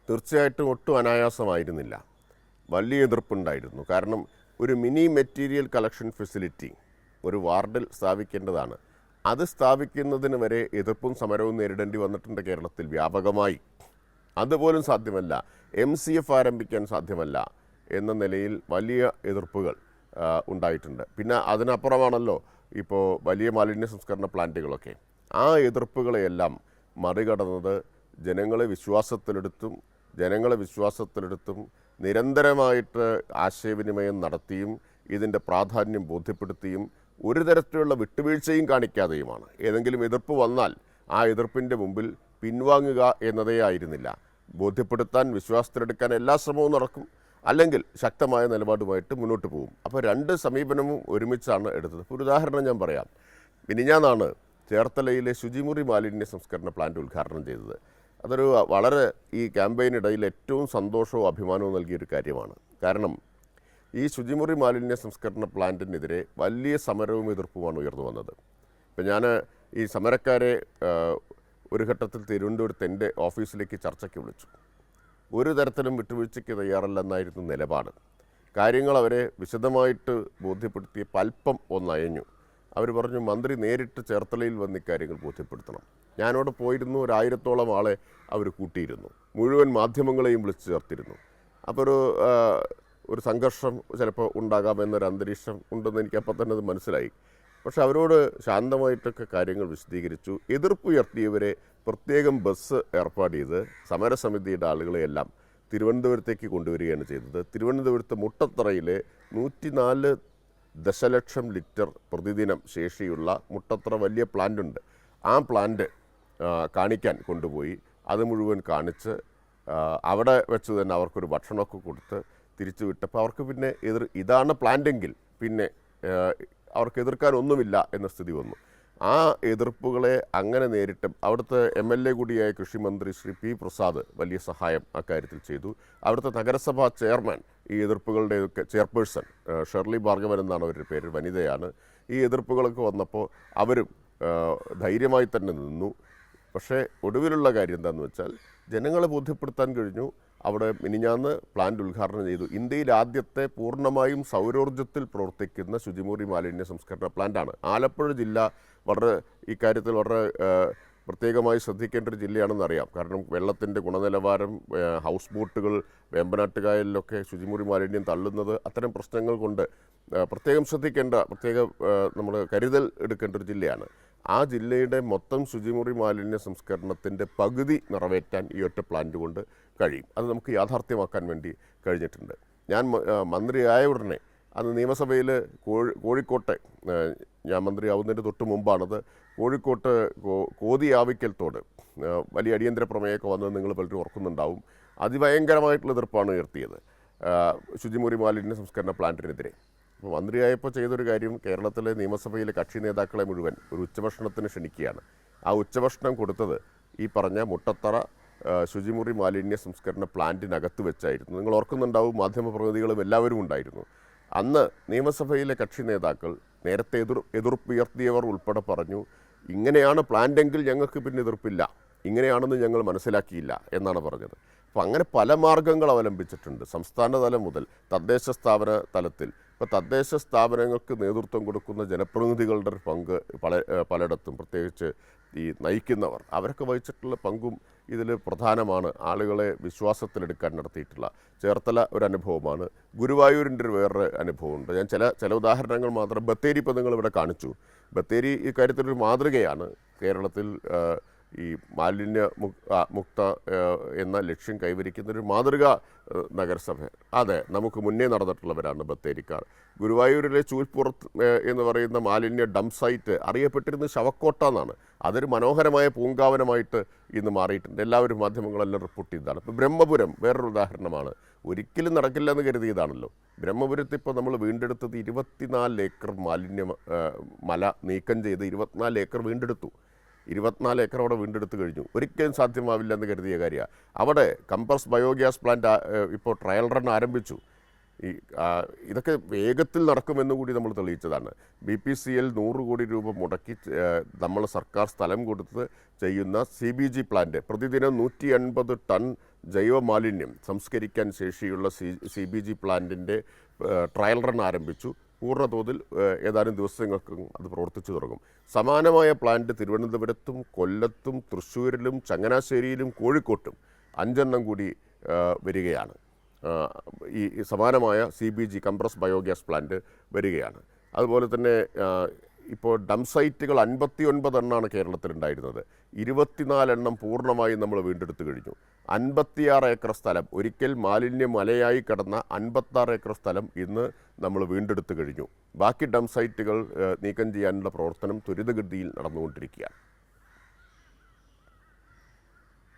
തീർച്ചയായിട്ടും ഒട്ടും അനായാസമായിരുന്നില്ല. വലിയ എതിർപ്പുണ്ടായിരുന്നു. കാരണം ഒരു മിനി മെറ്റീരിയൽ കളക്ഷൻ ഫെസിലിറ്റി ഒരു വാർഡിൽ സ്ഥാപിക്കേണ്ടതാണ്. അത് സ്ഥാപിക്കുന്നതിന് വരെ എതിർപ്പും സമരവും നേരിടേണ്ടി വന്നിട്ടുണ്ട് കേരളത്തിൽ വ്യാപകമായി. അതുപോലും സാധ്യമല്ല, MCF ആരംഭിക്കാൻ സാധ്യമല്ല എന്ന നിലയിൽ വലിയ എതിർപ്പുകൾ ഉണ്ടായിട്ടുണ്ട്. പിന്നെ അതിനപ്പുറമാണല്ലോ ഇപ്പോൾ വലിയ മാലിന്യ സംസ്കരണ പ്ലാന്റുകളൊക്കെ. ആ എതിർപ്പുകളെയെല്ലാം മറികടന്നത് ജനങ്ങളെ വിശ്വാസത്തിലെടുത്തും നിരന്തരമായിട്ട് ആശയവിനിമയം നടത്തിയും ഇതിൻ്റെ പ്രാധാന്യം ബോധ്യപ്പെടുത്തിയും ഒരു തരത്തിലുള്ള വിട്ടുവീഴ്ചയും കാണിക്കാതെയുമാണ്. ഏതെങ്കിലും എതിർപ്പ് വന്നാൽ ആ എതിർപ്പിൻ്റെ മുമ്പിൽ പിൻവാങ്ങുക എന്നതേ ആയിരുന്നില്ല. ബോധ്യപ്പെടുത്താൻ, വിശ്വാസത്തിലെടുക്കാൻ എല്ലാ ശ്രമവും നടക്കും, അല്ലെങ്കിൽ ശക്തമായ നിലപാടുമായിട്ട് മുന്നോട്ട് പോകും. അപ്പോൾ രണ്ട് സമീപനവും ഒരുമിച്ചാണ് എടുത്തത്. ഒരു ഉദാഹരണം ഞാൻ പറയാം. മിനിഞ്ഞാന്നാണ് ചേർത്തലയിലെ ശുചിമുറി മാലിന്യ സംസ്കരണ പ്ലാന്റ് ഉദ്ഘാടനം ചെയ്തത്. അതൊരു വളരെ ഈ ക്യാമ്പയിനിടയിൽ ഏറ്റവും സന്തോഷവും അഭിമാനവും നൽകിയൊരു കാര്യമാണ്. കാരണം ഈ ശുചിമുറി മാലിന്യ സംസ്കരണ പ്ലാന്റിനെതിരെ വലിയ സമരവും എതിർപ്പുമാണ് ഉയർന്നു വന്നത്. ഇപ്പം ഞാൻ ഈ സമരക്കാരെ ഒരു ഘട്ടത്തിൽ തിരുവനന്തപുരത്ത് എൻ്റെ ഓഫീസിലേക്ക് ചർച്ചയ്ക്ക് വിളിച്ചു. ഒരു തരത്തിലും വിട്ടുവീഴ്ചയ്ക്ക് തയ്യാറല്ലെന്നായിരുന്നു നിലപാട്. കാര്യങ്ങൾ അവരെ വിശദമായിട്ട് ബോധ്യപ്പെടുത്തിയപ്പോൾ അല്പം ഒന്നയഞ്ഞു. അവർ പറഞ്ഞു, മന്ത്രി നേരിട്ട് ചേർത്തലയിൽ വന്ന് ഇക്കാര്യങ്ങൾ ബോധ്യപ്പെടുത്തണം. ഞാനവിടെ പോയിരുന്നു. 1000-ഓളം ആളെ അവർ കൂട്ടിയിരുന്നു. മുഴുവൻ മാധ്യമങ്ങളെയും വിളിച്ചു ചേർത്തിരുന്നു. അപ്പോൾ ഒരു സംഘർഷം ചിലപ്പോൾ ഉണ്ടാകാമെന്നൊരു അന്തരീക്ഷം ഉണ്ടെന്ന് എനിക്കപ്പോൾ തന്നെ അത് മനസ്സിലായി. പക്ഷെ അവരോട് ശാന്തമായിട്ടൊക്കെ കാര്യങ്ങൾ വിശദീകരിച്ചു. എതിർപ്പുയർത്തിയവരെ പ്രത്യേകം ബസ് ഏർപ്പാട് ചെയ്ത് സമരസമിതിയുടെ ആളുകളെയെല്ലാം തിരുവനന്തപുരത്തേക്ക് കൊണ്ടുവരികയാണ് ചെയ്തത്. തിരുവനന്തപുരത്ത് മുട്ടത്തറയിലെ 104 ദശലക്ഷം ലിറ്റർ പ്രതിദിനം ശേഷിയുള്ള മുട്ടത്തറ വലിയ പ്ലാന്റുണ്ട്. ആ പ്ലാന്റ് കാണിക്കാൻ കൊണ്ടുപോയി അത് മുഴുവൻ കാണിച്ച് അവിടെ വെച്ച് തന്നെ അവർക്കൊരു ഭക്ഷണമൊക്കെ കൊടുത്ത് തിരിച്ചു വിട്ടപ്പോൾ അവർക്ക് പിന്നെ ഇതാണ് പ്ലാന്റെങ്കിൽ പിന്നെ അവർക്ക് എതിർക്കാൻ ഒന്നുമില്ല എന്ന സ്ഥിതി വന്നു. ആ എതിർപ്പുകളെ അങ്ങനെ നേരിട്ട് അവിടുത്തെ MLA കൂടിയായ കൃഷിമന്ത്രി ശ്രീ P. പ്രസാദ് വലിയ സഹായം അക്കാര്യത്തിൽ ചെയ്തു. അവിടുത്തെ നഗരസഭാ ചെയർമാൻ, ഈ എതിർപ്പുകളുടെയൊക്കെ ചെയർപേഴ്സൺ ഷെർലി ഭാർഗവൻ എന്നാണ് അവരുടെ പേര്, വനിതയാണ്. ഈ എതിർപ്പുകളൊക്കെ വന്നപ്പോൾ അവരും ധൈര്യമായി തന്നെ നിന്നു. പക്ഷേ ഒടുവിലുള്ള കാര്യം എന്താണെന്ന് വെച്ചാൽ ജനങ്ങളെ ബോധ്യപ്പെടുത്താൻ കഴിഞ്ഞു. അവിടെ മിനിഞ്ഞാന്ന് പ്ലാന്റ് ഉദ്ഘാടനം ചെയ്തു. ഇന്ത്യയിൽ ആദ്യത്തെ പൂർണ്ണമായും സൗരോർജ്ജത്തിൽ പ്രവർത്തിക്കുന്ന ശുചിമുറി മാലിന്യ സംസ്കരണ പ്ലാന്റാണ്. ആലപ്പുഴ ജില്ല വളരെ ഇക്കാര്യത്തിൽ വളരെ പ്രത്യേകമായി ശ്രദ്ധിക്കേണ്ട ഒരു ജില്ലയാണെന്നറിയാം. കാരണം വെള്ളത്തിൻ്റെ ഗുണനിലവാരം, ഹൗസ് ബോട്ടുകൾ വേമ്പനാട്ടുകായലിലൊക്കെ ശുചിമുറി മാലിന്യം തള്ളുന്നത് അത്തരം പ്രശ്നങ്ങൾ കൊണ്ട് പ്രത്യേകം ശ്രദ്ധിക്കേണ്ട, നമ്മൾ കരുതൽ എടുക്കേണ്ട ഒരു ജില്ലയാണ്. ആ ജില്ലയുടെ മൊത്തം ശുചിമുറി മാലിന്യ സംസ്കരണത്തിൻ്റെ പകുതി നിറവേറ്റാൻ ഈ ഒറ്റ പ്ലാന്റ് കൊണ്ട് കഴിയും. അത് നമുക്ക് യാഥാർത്ഥ്യമാക്കാൻ വേണ്ടി കഴിഞ്ഞിട്ടുണ്ട്. ഞാൻ മന്ത്രിയായ ഉടനെ അന്ന് നിയമസഭയിൽ കോഴിക്കോട്ടെ, ഞാൻ മന്ത്രിയാവുന്നതിന് തൊട്ട് മുമ്പാണത്, കോഴിക്കോട്ട് കോതിയാവിക്കൽ തോട് വലിയ അടിയന്തര പ്രമേയമൊക്കെ വന്നത് നിങ്ങൾ പലരും ഓർക്കുന്നുണ്ടാവും. അതിഭയങ്കരമായിട്ടുള്ള എതിർപ്പാണ് ഉയർത്തിയത് ശുചിമുറി മാലിന്യ സംസ്കരണ പ്ലാന്റിനെതിരെ. അപ്പോൾ മന്ത്രിയായപ്പോൾ ചെയ്തൊരു കാര്യം, കേരളത്തിലെ നിയമസഭയിലെ കക്ഷി നേതാക്കളെ മുഴുവൻ ഒരു ഉച്ചഭക്ഷണത്തിന് ക്ഷണിക്കുകയാണ്. ആ ഉച്ചഭക്ഷണം കൊടുത്തത് ഈ പറഞ്ഞ മുട്ടത്തറ ശുചിമുറി മാലിന്യ സംസ്കരണ പ്ലാന്റിനകത്ത് വെച്ചായിരുന്നു. നിങ്ങൾ ഓർക്കുന്നുണ്ടാവും, മാധ്യമപ്രതിനിധികളും എല്ലാവരും ഉണ്ടായിരുന്നു. അന്ന് നിയമസഭയിലെ കക്ഷി നേതാക്കൾ, നേരത്തെ എതിർപ്പുയർത്തിയവർ ഉൾപ്പെടെ പറഞ്ഞു, ഇങ്ങനെയാണ് പ്ലാന്റെങ്കിൽ ഞങ്ങൾക്ക് പിന്നെ എതിർപ്പില്ല, ഇങ്ങനെയാണെന്ന് ഞങ്ങൾ മനസ്സിലാക്കിയില്ല എന്നാണ് പറഞ്ഞത്. അപ്പോൾ അങ്ങനെ പല മാർഗങ്ങൾ അവലംബിച്ചിട്ടുണ്ട്. സംസ്ഥാന തലം മുതൽ തദ്ദേശ സ്ഥാപന തലത്തിൽ. ഇപ്പോൾ തദ്ദേശ സ്ഥാപനങ്ങൾക്ക് നേതൃത്വം കൊടുക്കുന്ന ജനപ്രതിനിധികളുടെ ഒരു പങ്ക് പലയിടത്തും, പ്രത്യേകിച്ച് ഈ നയിക്കുന്നവർ, അവരൊക്കെ വഹിച്ചിട്ടുള്ള പങ്കും ഇതിൽ പ്രധാനമാണ്. ആളുകളെ വിശ്വാസത്തിലെടുക്കാൻ നടത്തിയിട്ടുള്ള ചേർത്തല ഒരു അനുഭവമാണ്. ഗുരുവായൂരിൻ്റെ ഒരു വേറൊരു അനുഭവമുണ്ട്. ഞാൻ ചില ഉദാഹരണങ്ങൾ മാത്രം. ബത്തേരി ഇപ്പോൾ നിങ്ങളിവിടെ കാണിച്ചു. ബത്തേരി ഇക്കാര്യത്തിലൊരു മാതൃകയാണ്. കേരളത്തിൽ ഈ മാലിന്യ മുക്ത എന്ന ലക്ഷ്യം കൈവരിക്കുന്നൊരു മാതൃക നഗരസഭ. അതെ, നമുക്ക് മുന്നേ നടന്നിട്ടുള്ളവരാണ് ബത്തേരിക്കാർ. ഗുരുവായൂരിലെ ചൂൽപ്പുറത്ത് എന്ന് പറയുന്ന മാലിന്യ ഡംപ് സൈറ്റ് അറിയപ്പെട്ടിരുന്നത് ശവക്കോട്ട എന്നാണ്. അതൊരു മനോഹരമായ പൂങ്കാവനമായിട്ട് ഇന്ന് മാറിയിട്ടുണ്ട്. എല്ലാവരും മാധ്യമങ്ങളെല്ലാം റിപ്പോർട്ട് ചെയ്തതാണ്. ഇപ്പോൾ ബ്രഹ്മപുരം വേറൊരു ഉദാഹരണമാണ്. ഒരിക്കലും നടക്കില്ല എന്ന് കരുതിയതാണല്ലോ. ബ്രഹ്മപുരത്ത് ഇപ്പോൾ നമ്മൾ വീണ്ടെടുത്തത് 24 ഏക്കർ മല നീക്കം ചെയ്ത് 24 ഏക്കർ വീണ്ടെടുത്തു. 24 ഏക്കർ അവിടെ വീണ്ടെടുത്ത് കഴിഞ്ഞു. ഒരിക്കലും സാധ്യമാവില്ല എന്ന് കരുതിയ കാര്യമാണ്. അവിടെ കംപ്രസ് ബയോഗ്യാസ് പ്ലാന്റ് ഇപ്പോൾ ട്രയൽ റൺ ആരംഭിച്ചു. ഇതൊക്കെ വേഗത്തിൽ നടക്കുമെന്ന് കൂടി നമ്മൾ തെളിയിച്ചതാണ്. BPCL 100 കോടി രൂപ മുടക്കി നമ്മൾ സർക്കാർ സ്ഥലം കൊടുത്ത് ചെയ്യുന്ന CBG പ്ലാന്റ് പ്രതിദിനം 150 ടൺ ജൈവ മാലിന്യം സംസ്കരിക്കാൻ ശേഷിയുള്ള CBG പ്ലാന്റിൻ്റെ ട്രയൽ റൺ ആരംഭിച്ചു. പൂർണ്ണതോതിൽ ഏതാനും ദിവസങ്ങൾക്കും അത് പ്രവർത്തിച്ചു തുടങ്ങും. സമാനമായ പ്ലാന്റ് തിരുവനന്തപുരത്തും കൊല്ലത്തും തൃശ്ശൂരിലും ചങ്ങനാശ്ശേരിയിലും കോഴിക്കോട്ടും 5 കൂടി വരികയാണ്. ഈ സമാനമായ CBG കംപ്രസ് ബയോഗ്യാസ് പ്ലാന്റ് വരികയാണ്. അതുപോലെ തന്നെ ഇപ്പോൾ ഡംപ് സൈറ്റുകൾ 59 കേരളത്തിലുണ്ടായിരുന്നത്. 24 പൂർണ്ണമായി നമ്മൾ വീണ്ടെടുത്ത് കഴിഞ്ഞു. 56 ഏക്കർ സ്ഥലം, ഒരിക്കൽ മാലിന്യ മലയായി കിടന്ന 56 ഏക്കർ സ്ഥലം ഇന്ന് നമ്മൾ വീണ്ടെടുത്ത് കഴിഞ്ഞു. ബാക്കി ഡംപ് സൈറ്റുകൾ നീക്കം ചെയ്യാനുള്ള പ്രവർത്തനം ത്വരിതഗതിയിൽ നടന്നുകൊണ്ടിരിക്കുകയാണ്.